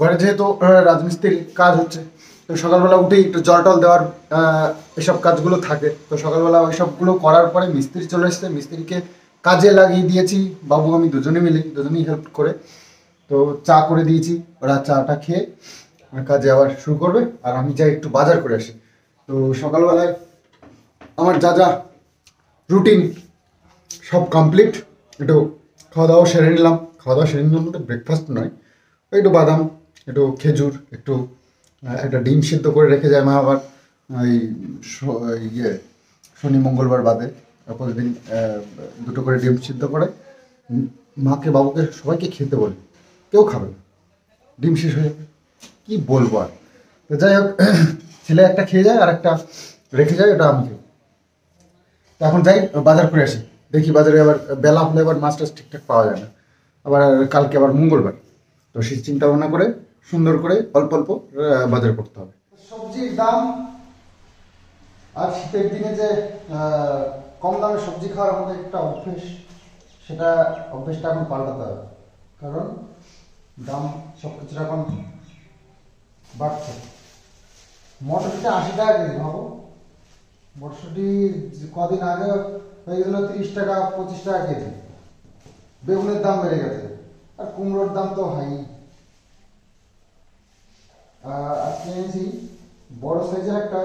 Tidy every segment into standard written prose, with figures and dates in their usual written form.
ঘরে যেহেতু রাজমিস্ত্রির কাজ হচ্ছে, তো সকালবেলা উঠেই একটু জল টল দেওয়ার এসব কাজগুলো থাকে। তো সকালবেলা ওই সবগুলো করার পরে মিস্ত্রি চলে এসছে, মিস্ত্রিকে কাজে লাগিয়ে দিয়েছি। বাবু আমি দুজনেই হেল্প করে তো চা করে দিয়েছি। ওরা চাটা খেয়ে কাজে আবার শুরু করবে, আর আমি যাই একটু বাজার করে আসি। তো সকালবেলায় আমার যা যা রুটিন সব কমপ্লিট। একটু খাওয়া দাওয়া সেরে নিলাম বলতে ব্রেকফাস্ট নয়, একটু বাদাম, একটু খেজুর, একটু একটা ডিম সিদ্ধ করে রেখে যায় মা আবার। ওই ইয়ে শনি মঙ্গলবার বাদে প্রতিদিন দুটো করে ডিম সিদ্ধ করে মাকে বাবুকে সবাইকে খেতে বলে, কেউ খাবে না, ডিম শেষ হয়ে যাবে, কী বলবো আর। তো যাই হোক, ছেলে একটা খেয়ে যায় আর একটা রেখে যায়, ওটা আমি খাই। তো এখন যাই বাজার করে আসি, দেখি বাজারে আবার বেলা হলে আবার মাছ টাছ ঠিকঠাক পাওয়া যায় না, আবার কালকে আবার মঙ্গলবার। তো সেই চিন্তা ভাবনা করে সুন্দর করে অল্প অল্প বাজার করতে হবে। সবজির দাম আর শীতের দিনে যে কম দামে সবজি খাওয়ার আমাদের একটা অভ্যেস, সেটা অভ্যেসটা এখন পাল্টাতে হবে, কারণ দাম সব কিছুর এখন বাড়ছে। মটরশুটি 80 টাকা কেজি, ভাবো। মটরশুটি কদিন আগে হয়ে গেল 30 টাকা 25 টাকা কেজি। বেগুনের দাম বেড়ে গেছে, আর কুমড়োর দাম তো হাই। আজকে এনেছি বড় সাইজের একটা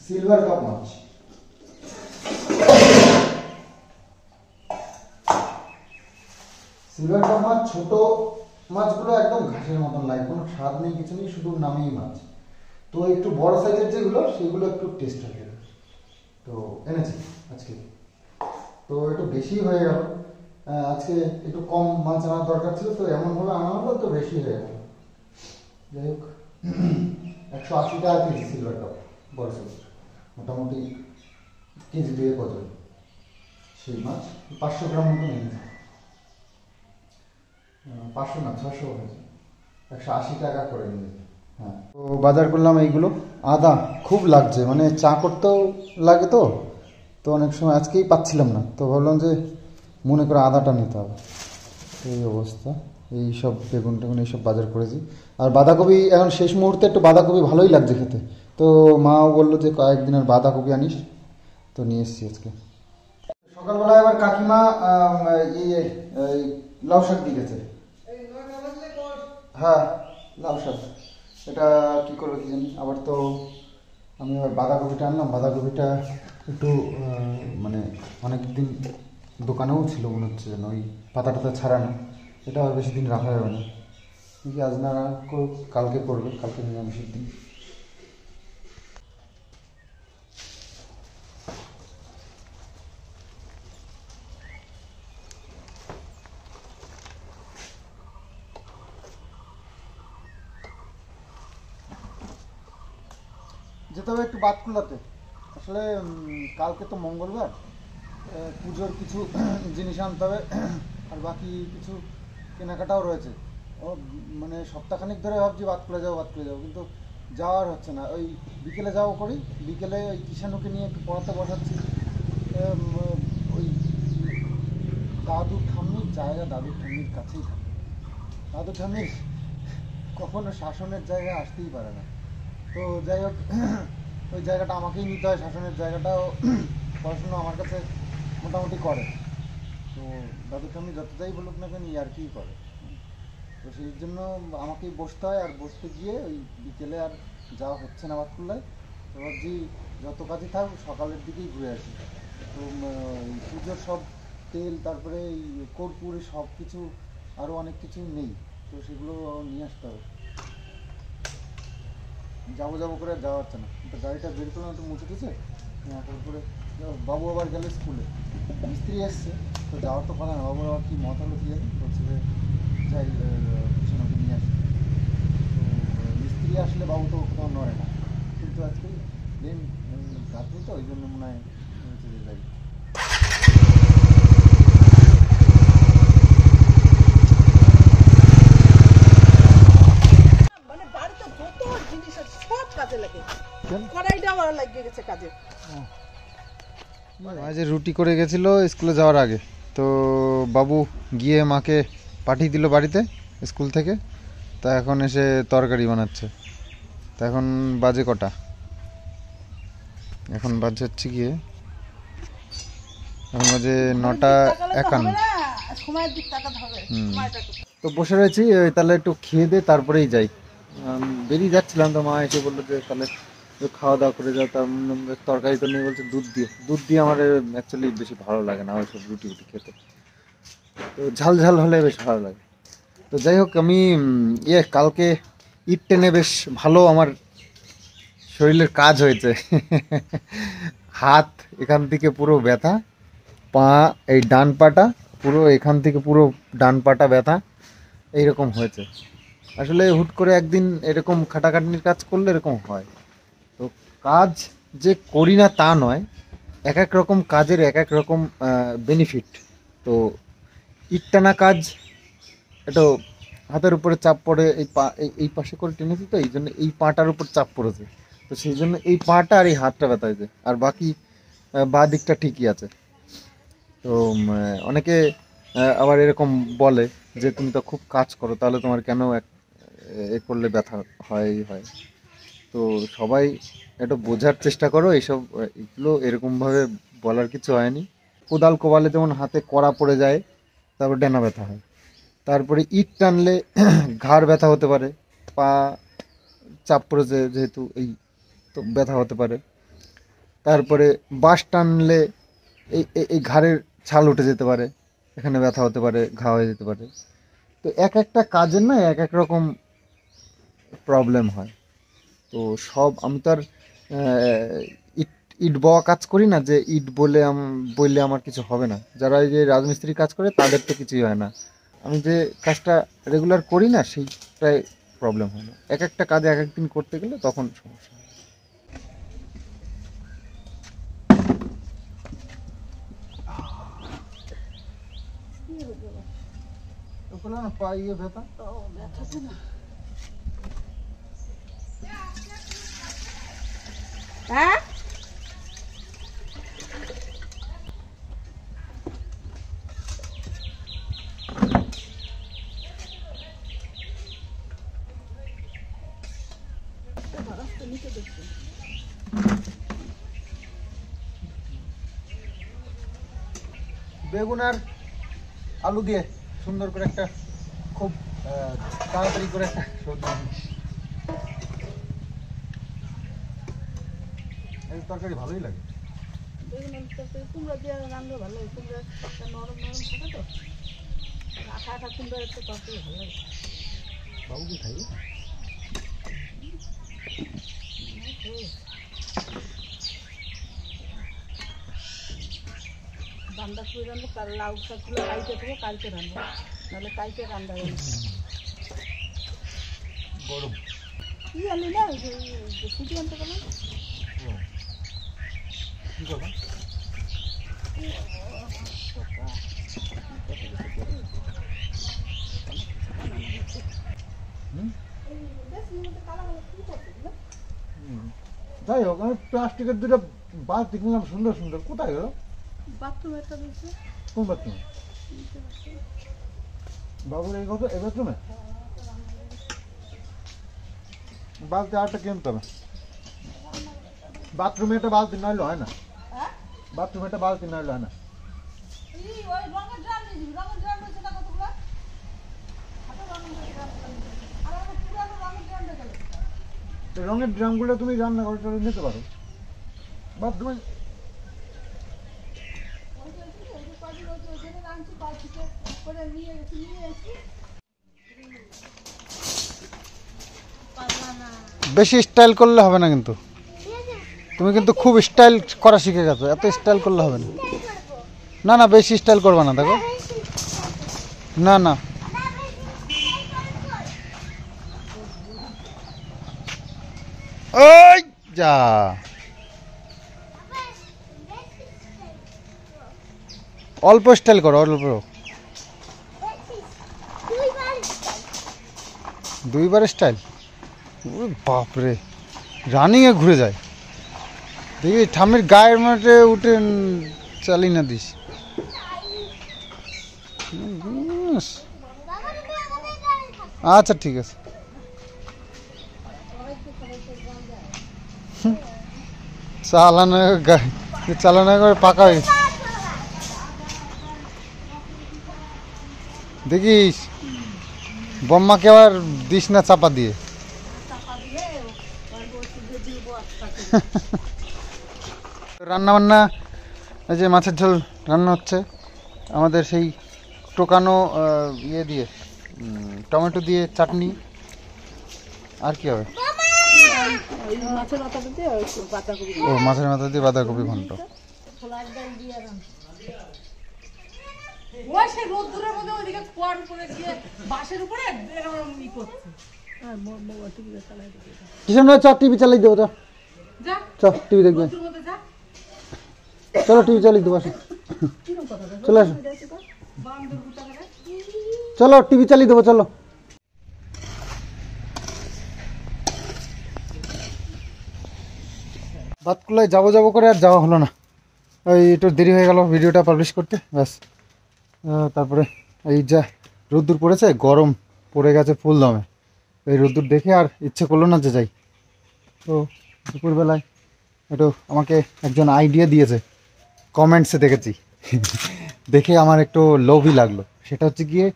সিলভার কাপ মাছ। সিলভার কাপ মাছ, ছোট মাছগুলো একদম ঘাসের মতন লাগে, কোনো স্বাদ নেই, কিছু নেই, শুধু নামেই মাছ। তো একটু বড় সাইজের যেগুলো, সেগুলো একটু টেস্ট হবে। তো এনেছি আজকে, তো একটু বেশি হয়ে গেল। আজকে একটু কম মাছ আনার দরকার ছিল, তো এমনভাবে আনা হলো তো বেশি হয়ে গেল। যাই হোক, 180 টাকা কেজি সিলভার কাপ, বড় সাইজের, মোটামুটি কেজি 2 ওজন। সেই মাছ 500 গ্রাম মতো নিয়েছে, 500 না 600 হয়েছে, 180 টাকা করে নিয়েছে। হ্যাঁ, তো বাজার করলাম এইগুলো। আদা খুব লাগছে, মানে চা করতেও লাগে, তো অনেক সময় আজকেই পাচ্ছিলাম না, তো ভাবলাম যে মনে করে আদাটা নিতে হবে। এই অবস্থা, এই সব বেগুন টেগুন এইসব বাজার করেছি। আর বাঁধাকপি এখন শেষ মুহূর্তে একটু বাঁধাকপি ভালোই লাগছে খেতে, তো মাও বললো যে কয়েকদিন আর বাঁধাকপি আনিস, তো নিয়ে এসছি আজকে। সকালবেলায় আবার কাকিমা লাউ শাক দিয়ে গেছে। হ্যাঁ, লাউ শাক, এটা কী করবো কি জানি। আবার তো আমি আবার বাঁধাকপিটা আনলাম, বাঁধাকপিটা একটু মানে অনেক দিন দোকানেও ছিল মনে হচ্ছে যেন, ওই পাতা টাতা ছাড়ানো, এটা আর বেশি দিন রাখা যাবে না। কি আজ না কালকে করবে, কালকে নিরামিষের দিন। যেতে হবে একটু বাতকুল্লাতে, আসলে কালকে তো মঙ্গলবার, পুজোর কিছু জিনিস আনতে হবে, আর বাকি কিছু কেনাকাটাও রয়েছে। ও মানে সপ্তাহখানিক ধরে ভাবছি বাতকুলা যাবো, কিন্তু যাওয়ার হচ্ছে না। ওই বিকেলে যাবো করি, বিকেলে ওই কিষাণুকে নিয়ে একটু পড়াতে বসাচ্ছি। ওই দাদু ঠাম্মির জায়গা দাদু ঠাম্মির কাছেই থাকে, দাদু ঠাম্মির কখনো শাসনের জায়গায় আসতেই পারে না। তো যাই হোক, ওই জায়গাটা আমাকেই নিতে হয়, শাসনের জায়গাটাও। পড়াশুনো আমার কাছে মোটামুটি করে, তো দাদু ঠাম্মি যতটাই বলুক না কেন আর কি করে, তো সেই জন্য আমাকেই বসতে হয়। আর বসতে গিয়ে ওই বিকেলে আর যাওয়া হচ্ছে না বাতকুল্লায়। তো ভাবছি যত কাজই থাক সকালের দিকেই ঘুরে আসি। তো পুজোর সব তেল, তারপরে এই কর্পূর, সব কিছু আরও অনেক কিছু নেই, তো সেগুলো নিয়ে আসতে হবে। যাবো করে আর যাওয়া হচ্ছে না, তো গাড়িটা বের করলাম, তো মুছে টুছে করে। বাবু আবার গেলে স্কুলে, মিস্ত্রি এসছে, তো যাওয়ার তো কথা না। বাবুর আবার কি মত হলো কি জানি, বলছে যে যাই পিছনে নিয়ে আসি। তো মিস্ত্রি আসলে বাবু তো কোথাও নড়ে না, কিন্তু আজকে দিন রাত্রি তো ওই জন্য মনে হয় যে যাই। আজ রুটি করে গেছিল স্কুলে যাওয়ার আগে, তো বাবু গিয়ে মাকে পাঠিয়ে দিল বাড়িতে স্কুল থেকে। তা এখন এসে তরকারি বানাচ্ছে। তা এখন বাজে কটা? এখন বাজে হচ্ছে গিয়ে এখন বাজে 9:51। তো বসে রয়েছি, তাহলে একটু খেয়ে দে তারপরেই যাই। বেরিয়ে যাচ্ছিলাম তো মা এসে বললো যে তাহলে খাওয়া দাওয়া করে যাও। তার তরকারি তো নেই, বলছে দুধ দিয়ে আমার অ্যাকচুয়ালি বেশি ভালো লাগে না ওইসব রুটি খেতে, তো ঝাল ঝাল হলে বেশ ভালো লাগে। তো যাই হোক, আমি কালকে ঈদ টেনে বেশ ভালো আমার শরীরের কাজ হয়েছে। হাত এখান থেকে পুরো ব্যথা, পা এই ডান পাটা পুরো এখান থেকে পুরো ডান পাটা ব্যথা এইরকম হয়েছে। আসলে হুট করে একদিন এরকম খাটাখাটনির কাজ করলে এরকম হয়। তো কাজ যে করি না তা নয়, এক এক রকম কাজের এক এক রকম বেনিফিট। তো ইটটানা কাজ একটু হাতের উপরে চাপ পড়ে, এই পা এই পাশে করে টেনেছি, তো এই জন্য এই পাটার উপর চাপ পড়েছে, তো সেই জন্য এই পাটা আর এই হাতটা ব্যথা হয়েছে, আর বাকি বাঁ দিকটা ঠিকই আছে। তো অনেকে আবার এরকম বলে যে তুমি তো খুব কাজ করো, তাহলে তোমার কেন এ করলে ব্যথা হয় হয়। তো সবাই একটু বোঝার চেষ্টা করো, এগুলো এরকমভাবে বলার কিছু হয়নি। কোদাল কোবালে যেমন হাতে কড়া পড়ে যায়, তারপর ডানা ব্যথা হয়। তারপরে ইট টানলে ঘাড় ব্যথা হতে পারে, পা চাপ পড়েছে যেহেতু এই তো ব্যথা হতে পারে। তারপরে বাঁশ টানলে এই ঘাড়ের ছাল উঠে যেতে পারে, এখানে ব্যথা হতে পারে, ঘা হয়ে যেতে পারে। তো এক একটা কাজের না এক এক রকম প্রবলেম হয়। তো আমি তো আর ইট ইট বওয়া কাজ করি না যে ইট বললে আমার কিছু হবে না। যারা এই যে রাজমিস্ত্রি কাজ করে তাদের তো কিছুই হয় না। আমি যে কাজটা রেগুলার করি না সেইটাই প্রবলেম হয় না। এক একটা কাজে এক একদিন করতে গেলে তখন সমস্যা হয়। হ্যাঁ বেগুন আর আলু দিয়ে সুন্দর করে একটা খুব তাড়াতাড়ি করে একটা সবজি। এই তরকারি ভালোই লাগে। বেগুন আলুর তরকারি কুমড়া দিয়ে রান্না ভালো লাগে। কুমড়া নরম নরম থাকে তো, আঠা আঠা কুমড়ার একটা তরকারি ভালো লাগে। বাবু কি খাই? বান্দা ফুল রান্না, কাল লাউ শাকগুলো কাইতে দেবো, কালকে রান্না, নাহলে কালকে রান্না হবে না। গরম কি আনলি না, ছুটি আনতে গেলাম। কি করবেন? যাই হোক, আমি প্লাস্টিকের দুটো বালতি কিনলাম সুন্দর সুন্দর, কোথায় গেল? বাথরুম একটা দিয়েছে। কোন বাথরুমে? বাবুর এই কথা এই বাথরুমে বালতি আরেকটা কিনতে হবে। বাথরুমে একটা বালতি নাইলে হয় না, বাথরুমে একটা বালতি নাইলে হয় না। রঙের ড্রামগুলো তুমি রান্না করে নিতে পারো বাথরুমে। বেশি স্টাইল করলে হবে না, কিন্তু তুমি কিন্তু খুব স্টাইল করা শিখে গেছো, এত স্টাইল করলে হবে না। না না, বেশি স্টাইল করবা না, দেখো। না না, ওই যা, অল্প স্টাইল করো, অল্প। দুইবার স্টাইল, বাপরে, রানিংয়ে ঘুরে যায়। দেখি ঠামির গায়ের মাঠে উঠে চালি না দিস। আচ্ছা ঠিক আছে। চালানো করে পাকা হয়ে দেখিস, বম্মাকে আবার দিস না চাপা দিয়ে। রান্না বান্না, এই যে মাছের ঝোল রান্না হচ্ছে আমাদের সেই টোকানো ইয়ে দিয়ে, টমেটো দিয়ে চাটনি। আর কি হবে? ও মাছের মাথা দিয়ে বাঁধাকপি ঘন্ট। কিসব না, চ টিভি চালাই দেবো, চ টিভি দেখবে। চলো টিভি চালিয়ে দেবো, আসো চলে আসো, চলো টিভি চালিয়ে দেবো, চলো। ভাতকুলায় যাবো যাবো করে আর যাওয়া হলো না, ওই একটু দেরি হয়ে গেল ভিডিওটা পাবলিশ করতে, ব্যাস। তারপরে এই যা রোদ্দুর পড়েছে, গরম পড়ে গেছে ফুল দমে, এই রোদ্দুর দেখে আর ইচ্ছে করলো না যে যাই। তো দুপুরবেলায় একটু আমাকে একজন আইডিয়া দিয়েছে, কমেন্টসে দেখেছি দেখে আমার একটু লোভই লাগলো। সেটা হচ্ছে গিয়ে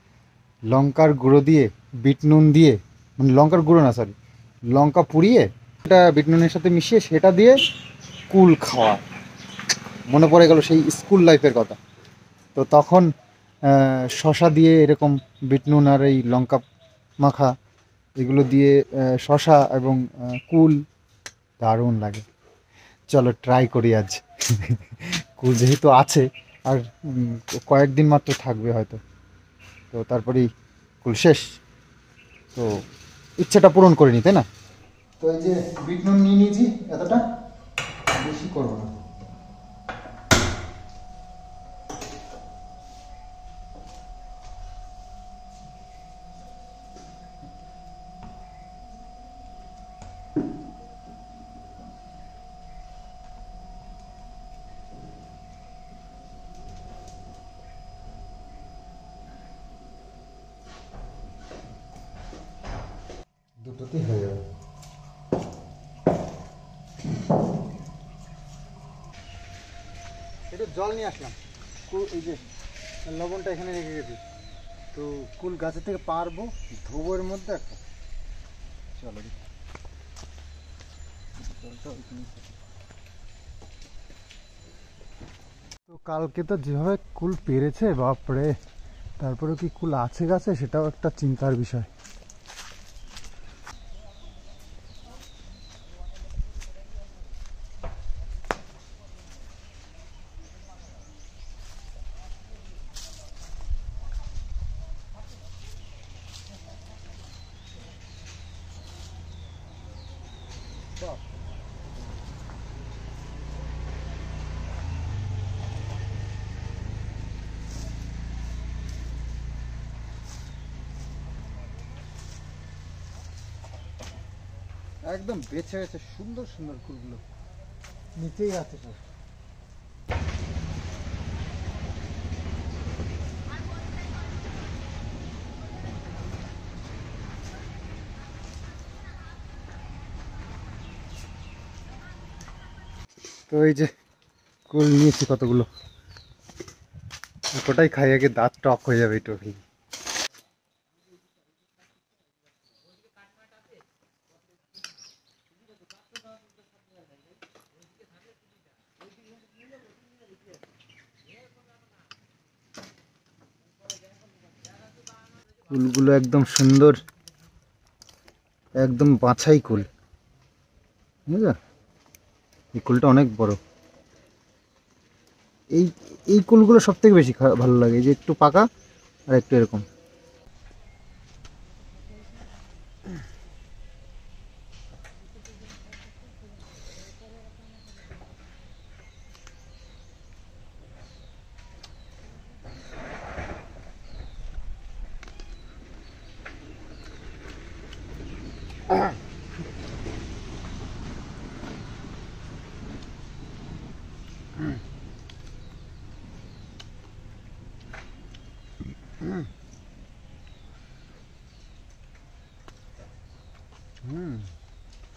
লঙ্কার গুঁড়ো দিয়ে, বিট নুন দিয়ে, মানে লঙ্কার গুঁড়ো না সরি, লঙ্কা পুড়িয়ে এটা বিট নুনের সাথে মিশিয়ে সেটা দিয়ে কুল খাওয়া। মনে পড়ে গেল সেই স্কুল লাইফের কথা। তো তখন শশা দিয়ে এরকম বিট নুন আর এই লঙ্কা মাখা এগুলো দিয়ে শশা এবং কুল, দারুণ লাগে। চলো ট্রাই করি আজ কুল যেহেতু আছে আর কয়েকদিন মাত্র থাকবে হয়তো, তো তারপরেই কুল শেষ, তো ইচ্ছেটা পূরণ করে নি, তাই না? তো এই যে বিট নুন নিয়ে নিয়েছি, এতটা বেশি করবো না। দুটোতেই হয়ে যাবে। একটু জল নিয়ে আসলাম, এই যে লবণটা এখানে রেখে গেছি, তো কুল গাছের থেকে পারবো, ধোবো এর মধ্যে একটা। চলো তো কালকে তো যেভাবে কুল পেরেছে বাপরে, তারপরে কি কুল আছে গাছে সেটাও একটা চিন্তার বিষয়। একদম বেছে বেছে সুন্দর সুন্দর ফুলগুলো নিচেই আছে সব। তো এই যে কুল নিয়েছি কতগুলো, কোটাই খাই আগে, দাঁত টক হয়ে যাবে একটু খেলে। কুলগুলো একদম সুন্দর, একদম বাছাই কুল, বুঝলা? এই কুলটা অনেক বড়। এই এই কুলগুলো সব থেকে বেশি ভালো লাগে, এই যে একটু পাকা আর একটু এরকম।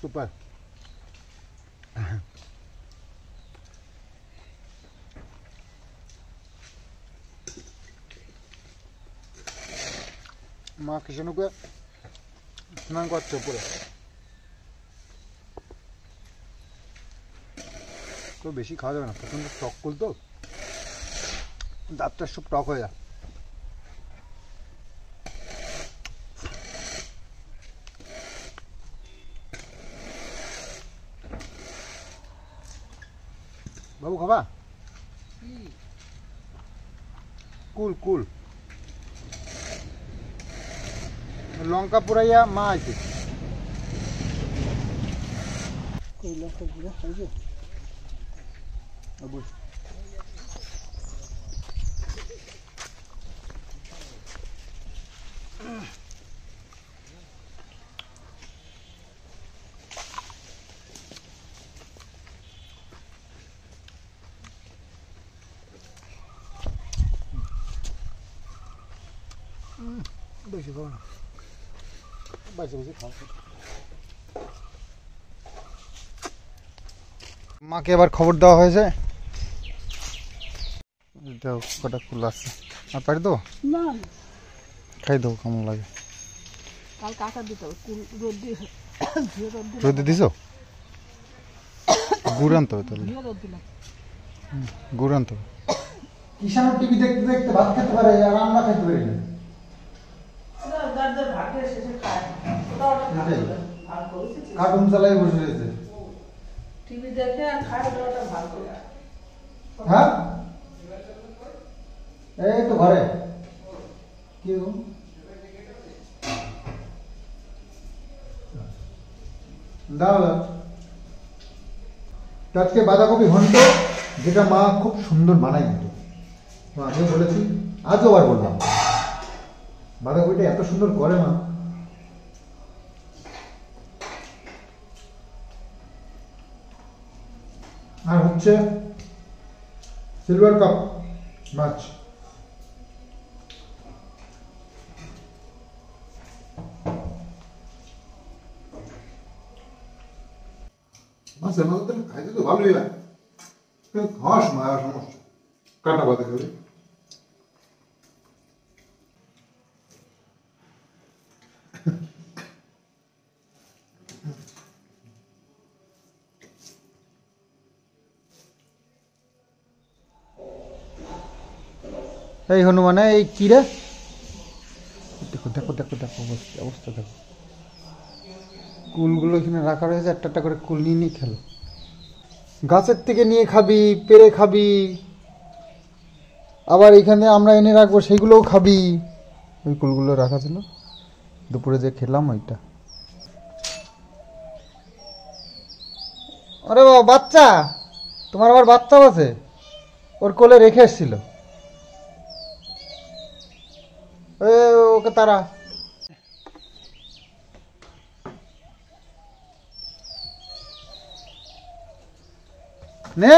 সুপার। মা কৃষ্ণকে স্নান করছে উপরে। তো বেশি খাওয়া যাবে না, প্রচণ্ড টক কুল তো, দাঁতটা সব টক হয়ে যায়। বাবু খাবা? কুল কুল লঙ্কা পুরাইয়া মা আছে। লঙ্কা পুরা খাইছো? বেশি খাও না, বেশি বেশি খাও। মাকে এবার খবর দেওয়া হয়েছে, কটা ফুল আছে আর পারি দেবো না খাই দেবো, কেমন লাগে। কালকে আটা দিতে হবে, রোদ দিয়ে রোদে দিছ? গুড় আনতে হবে তাহলে, রোদ দিলাম। গুড় আনতে হবে। কিষান টিভি দেখতে দেখতে ভাত খেতে পারে আর আমরা খেতে পারি না। কার্টুন চালাই বসে রয়েছে, টিভি দেখে আর খায়, ওটা ভালো। হ্যাঁ এই তো ঘরে কি দাও দাও। আজকে বাঁধাকপি ঘন্ট, যেটা মা খুব সুন্দর বানাই দিত, আমিও বলেছি আজও আবার বললাম, বাঁধাকপিটা এত সুন্দর করে মা। আর হচ্ছে সিলভার কাপ মাছ, মাছের মধ্যে খাইতে তো ভালোই হয়, খাওয়ার সময় আর সমস্যা কাটা বাতা খাবে। এই হনুমানে এই কি রে, দেখো দেখো দেখো দেখো অবস্থা দেখো, কুলগুলো এখানে রাখা রয়েছে, একটা একটা করে কুল নিয়ে নিয়ে খেলো। গাছের থেকে নিয়ে খাবি, পেরে খাবি, আবার এখানে আমরা এনে রাখবো সেগুলোও খাবি। ওই কুলগুলো রাখা ছিল, দুপুরে যে খেলাম ওইটা। আরে বাবা বাচ্চা, তোমার আবার বাচ্চাও আছে, ওর কোলে রেখে এসেছিল, ওকে তারা। নে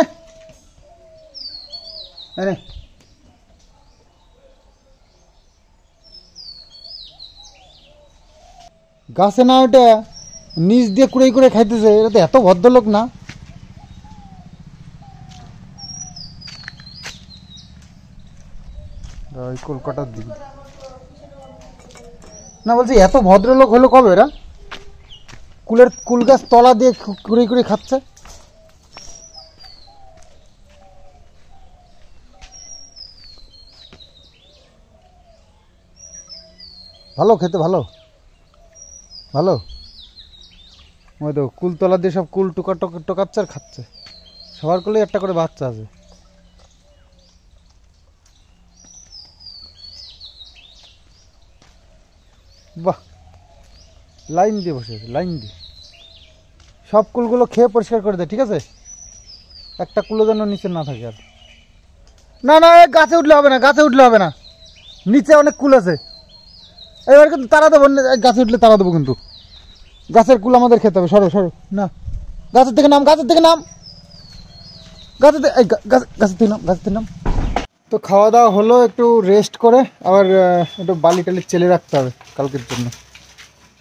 নে গাছে না, ওটা নিচ দিয়ে কুড়াই করে খাইতেছে, এটা তো এত ভদ্রলোক না। ওই কলকাতার দিকে না, বলছি এত ভদ্রলোক হলো কবে এরা? কুল গাছ তলা দিয়ে কুড়াই করে খাচ্ছে। ভালো খেতে, ভালো ভালো। ওই তো কুলতলা দিয়ে সব কুল টোকাচ্ছে আর খাচ্ছে, সবার কোলে একটা করে বাচ্চা আছে। বাহ, লাইন দিয়ে বসে আছে, লাইন দিয়ে সব কুলগুলো খেয়ে পরিষ্কার করে দেয়, ঠিক আছে? একটা কুলো যেন নিচে না থাকে। আর না না, গাছে উঠলে হবে না, গাছে উঠলে হবে না, নিচে অনেক কুল আছে। এবার কিন্তু তারা দেবো, গাছে উঠলে তারা দেবো, কিন্তু গাছের কুল আমাদের খেতে হবে। সরো সরো, না গাছের থেকে নাম, গাছের থেকে নাম, গাছের থেকে নাম, গাছের থেকে নাম। তো খাওয়া দাওয়া হলো, একটু রেস্ট করে আবার একটু বালি টালি চেলে রাখতে হবে কালকের জন্য।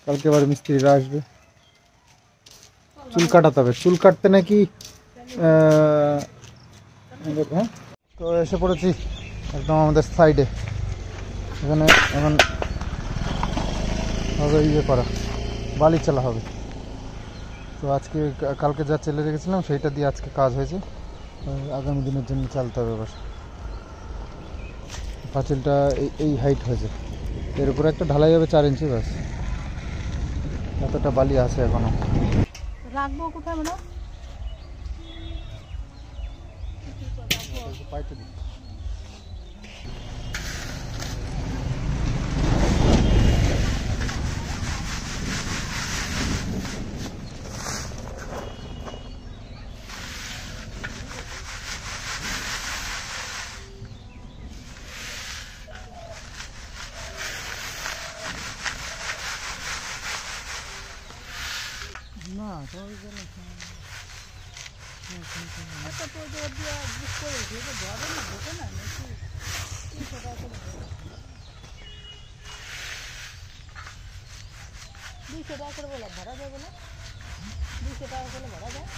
কালকে আবার মিস্ত্রিরা আসবে, চুল কাটাতে হবে, চুল কাটতে নাকি। হ্যাঁ, তো এসে পড়েছি একদম আমাদের সাইডে, এখানে এখন হবে ইয়ে করা, বালি চালা হবে। তো আজকে কালকে যা চেলে রেখেছিলাম সেইটা দিয়ে আজকে কাজ হয়েছে, আগামী দিনের জন্য চালতে হবে এবার। পাঁচিলটা এই হাইট হয়েছে, এর উপরে একটা ঢালাই হবে 4 ইঞ্চি, ব্যাস। এতটা বালি আছে এখনো। রাখবো কোথায় মানে? পাইতে দিই। না একটা তো ওই যে ওর দিয়ে বুক করেছি, ওটা ধরে না, ঢোকে না নাকি? 300 টাকা করে ধরে। 200 টাকা করে বলে ভরা যায় বলে, 200 টাকা করে ভরা যায়।